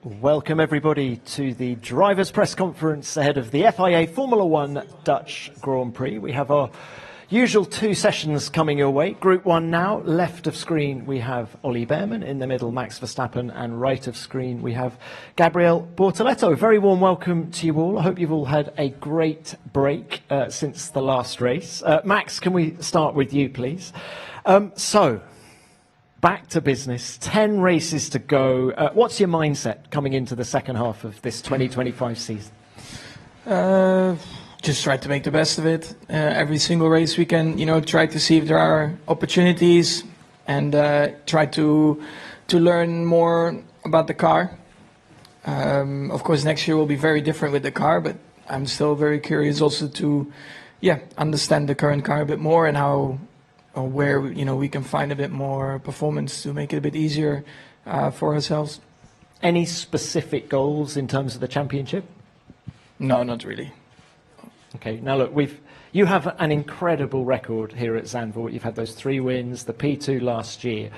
Welcome everybody to the drivers' press conference ahead of the FIA Formula One Dutch Grand Prix. We have our usual two sessions coming your way. Group 1 now. Left of screen we have Oliver Bearman, in the middle Max Verstappen, and right of screen we have Gabriel Bortoleto. Very warm welcome to you all. I hope you've all had a great break since the last race. Max, can we start with you please? Back to business, 10 races to go. What's your mindset coming into the second half of this 2025 season? Just try to make the best of it. Every single race we can, try to see if there are opportunities and try to learn more about the car. Of course, next year will be very different with the car, but I'm still very curious also to, understand the current car a bit more and how or where we can find a bit more performance to make it a bit easier for ourselves. Any specific goals in terms of the championship? No, not really. Okay, now look, you have an incredible record here at Zandvoort. You've had those 3 wins, the P2 last year.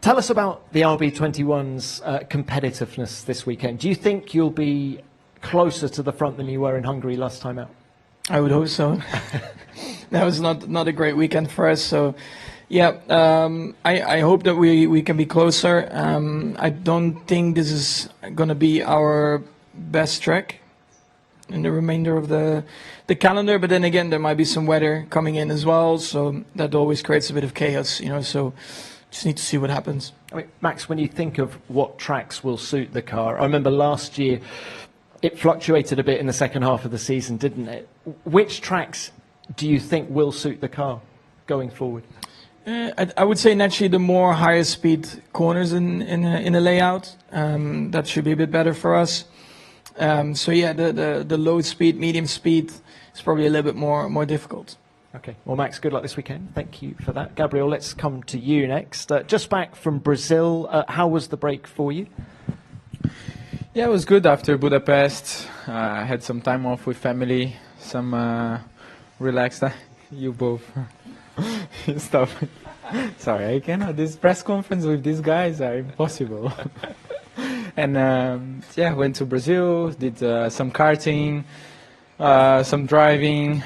Tell us about the RB21's competitiveness this weekend. Do you think you'll be closer to the front than you were in Hungary last time out? I would hope so. That was not a great weekend for us. So, I hope that we can be closer. I don't think this is going to be our best track in the remainder of the calendar. But then again, there might be some weather coming in as well. So that always creates a bit of chaos, So just need to see what happens. I mean, Max, when you think of what tracks will suit the car, I remember last year it fluctuated a bit in the second half of the season, didn't it? Which tracks do you think will suit the car going forward? I would say naturally the more higher speed corners in a layout. That should be a bit better for us. The low speed, medium speed is probably a little bit more difficult. Okay, well Max, good luck this weekend. Thank you for that. Gabriel, let's come to you next. Just back from Brazil, how was the break for you? Yeah, it was good after Budapest. I had some time off with family, some relaxed. You both stop. Sorry, I cannot. This press conference with these guys are impossible. And went to Brazil, did some karting, some driving.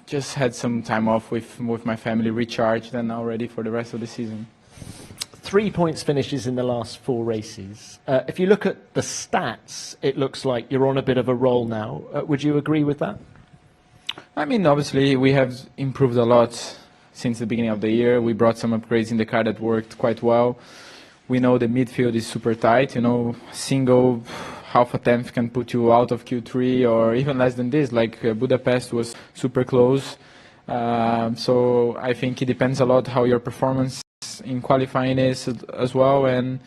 Just had some time off with my family, recharged, and now ready for the rest of the season. 3 points finishes in the last 4 races. If you look at the stats, it looks like you're on a bit of a roll now. Would you agree with that? I mean, obviously, we have improved a lot since the beginning of the year. We brought some upgrades in the car that worked quite well. We know the midfield is super tight. Single half a tenth can put you out of Q3 or even less than this. Like Budapest was super close. So I think it depends a lot how your performance in qualifying is as well, and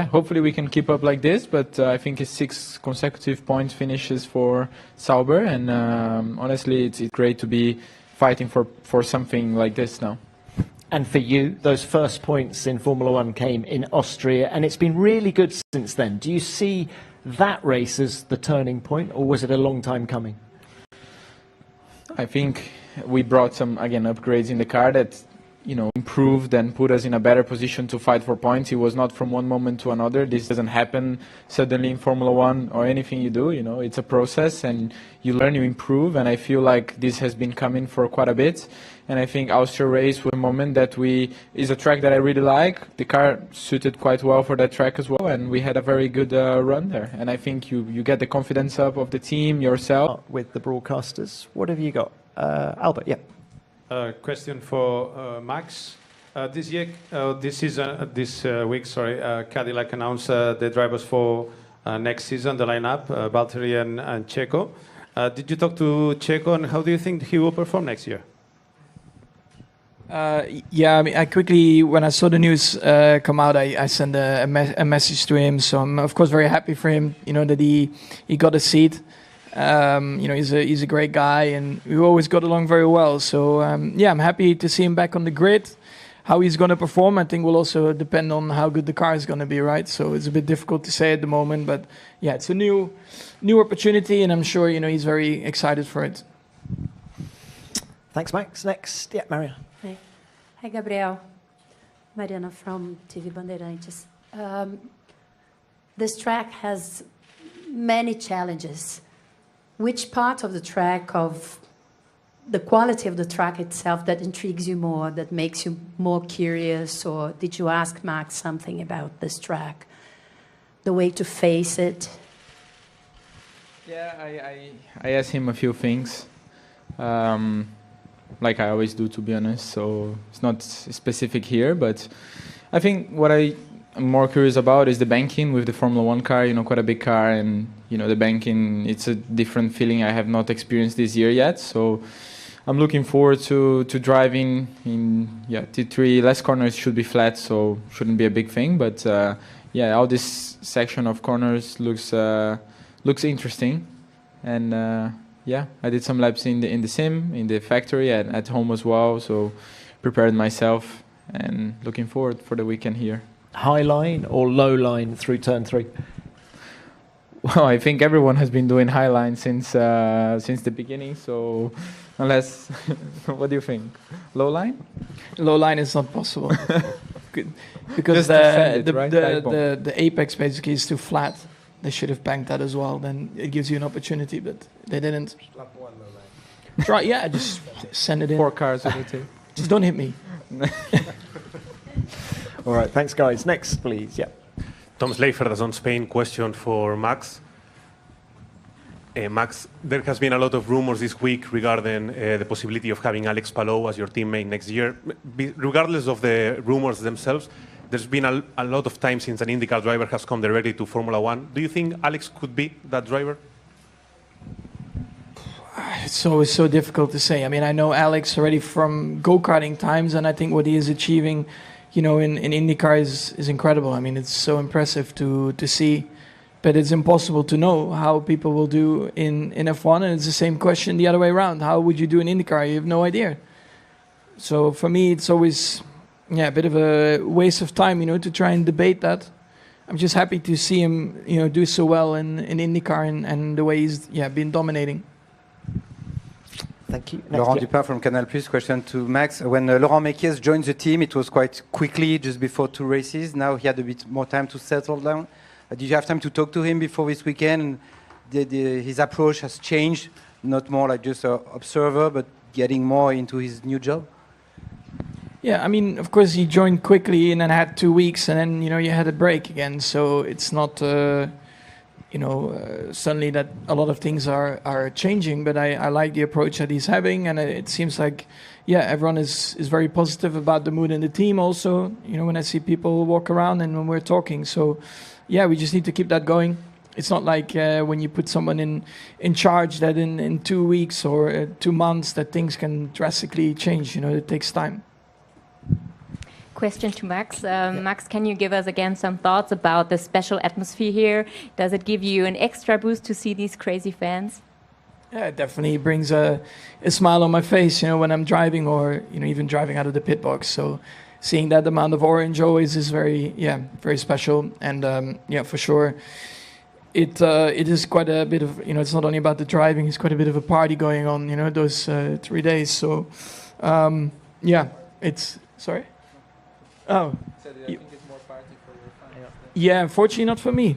hopefully we can keep up like this, but I think it's 6 consecutive point finishes for Sauber, and honestly it's great to be fighting for something like this now. And for you, those first points in Formula One came in Austria, and it's been really good since then. Do you see that race as the turning point, or was it a long time coming? I think we brought some, again, upgrades in the car that improved and put us in a better position to fight for points. It was not from one moment to another. This doesn't happen suddenly in Formula One or anything you do. It's a process, and you learn, you improve, and I feel like this has been coming for quite a bit. And I think Austria race was a moment that is a track that I really like. The car suited quite well for that track as well, and we had a very good run there. And I think you get the confidence up of the team, yourself. With the broadcasters, what have you got? Albert, yeah. Question for Max. This week, Cadillac announced the drivers for next season, the lineup, Valtteri and Checo. Did you talk to Checo, and how do you think he will perform next year? I quickly, when I saw the news come out, I sent a message to him. So I'm of course very happy for him, that he got a seat. He's a great guy, and we always got along very well. So I'm happy to see him back on the grid. How he's going to perform, I think, will also depend on how good the car is going to be, right? So it's a bit difficult to say at the moment, but it's a new opportunity, and I'm sure he's very excited for it. Thanks, Max. Next, Maria. Hi, Gabriel. Mariana from TV Bandeirantes. this track has many challenges. Which part of the track, of the quality of the track itself, that intrigues you more, that makes you more curious? Or did you ask Max something about this track? The way to face it? Yeah, I asked him a few things, like I always do, to be honest. So it's not specific here, but I think what I'm more curious about is the banking with the Formula One car. You know, quite a big car, and you know the banking. It's a different feeling I have not experienced this year yet. So I'm looking forward to driving in T3. Less corners should be flat, so shouldn't be a big thing. But yeah, all this section of corners looks interesting, and yeah, I did some laps in the sim, in the factory, and at home as well. So prepared myself, and looking forward for the weekend here. High line or low line through turn 3? Well, I think everyone has been doing high line since the beginning. So unless, what do you think? Low line? Low line is not possible. Because Just defend it, right? the apex basically is too flat. They should have banked that as well. Then it gives you an opportunity, but they didn't. Try, yeah, just send it in. 4 cars on the tape. Just don't hit me. All right, thanks, guys. Next, please. Yeah. Tom Slafer, DAZN Spain. Question for Max. Max, there has been a lot of rumors this week regarding the possibility of having Alex Palou as your teammate next year. Regardless of the rumors themselves, there's been a lot of time since an IndyCar driver has come directly to Formula One. Do you think Alex could be that driver? It's always so difficult to say. I mean, I know Alex already from go-karting times, and I think what he is achieving, you know, in IndyCar is incredible. I mean, it's so impressive to see, but it's impossible to know how people will do in F1, and it's the same question the other way around. How would you do in IndyCar? You have no idea. So for me, it's always a bit of a waste of time, you know, to try and debate that. I'm just happy to see him, you know, do so well in IndyCar and the way he's been dominating. Thank you. Next, Laurent Dupin from Canal+. Question to Max. When Laurent Mekies joined the team, it was quite quickly, just before 2 races. Now he had a bit more time to settle down. Did you have time to talk to him before this weekend? His approach has changed, not more like just an observer, but getting more into his new job? Yeah, I mean, of course, he joined quickly and then had 2 weeks, and then, you know, you had a break again. So it's not, suddenly that a lot of things are changing. But I like the approach that he's having, and it seems like, everyone is very positive about the mood in the team also, you know, when I see people walk around and when we're talking. So, we just need to keep that going. It's not like when you put someone in charge that in 2 weeks or 2 months that things can drastically change. You know, it takes time. Question to Max. Max, can you give us again some thoughts about the special atmosphere here? Does it give you an extra boost to see these crazy fans? Yeah, it definitely brings a smile on my face, you know, when I'm driving or, you know, even driving out of the pit box. So seeing that amount of orange always is very special. And for sure, it is quite a bit of, you know, it's not only about the driving, it's quite a bit of a party going on, you know, those 3 days. So, it's, sorry? Oh. So I think it's more party for your fans. Yeah, unfortunately not for me.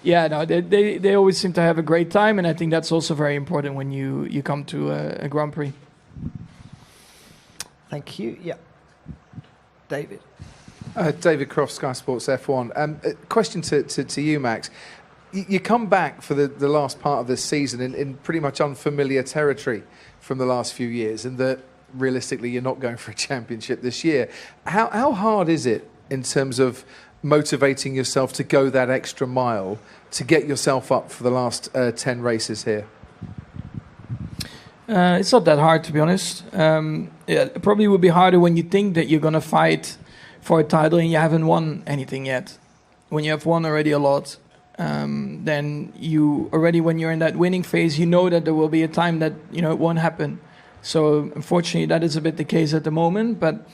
They always seem to have a great time, and I think that's also very important when you come to a Grand Prix. Thank you. Yeah. David. David Croft, Sky Sports F1. Question to you, Max. You come back for the last part of this season in pretty much unfamiliar territory from the last few years, and that realistically you're not going for a championship this year. How hard is it in terms of motivating yourself to go that extra mile to get yourself up for the last 10 races here? It's not that hard, to be honest. It probably would be harder when you think that you're going to fight for a title and you haven't won anything yet. When you have won already a lot, then you already, when you're in that winning phase, you know that there will be a time that, you know, it won't happen. So unfortunately, that is a bit the case at the moment, but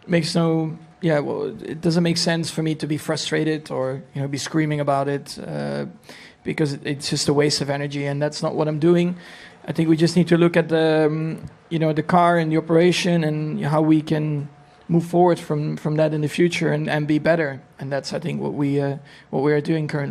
it doesn't make sense for me to be frustrated or, you know, be screaming about it because it's just a waste of energy, and that's not what I'm doing. I think we just need to look at the car and the operation and how we can move forward from that in the future and be better. And that's, I think, what we are doing currently.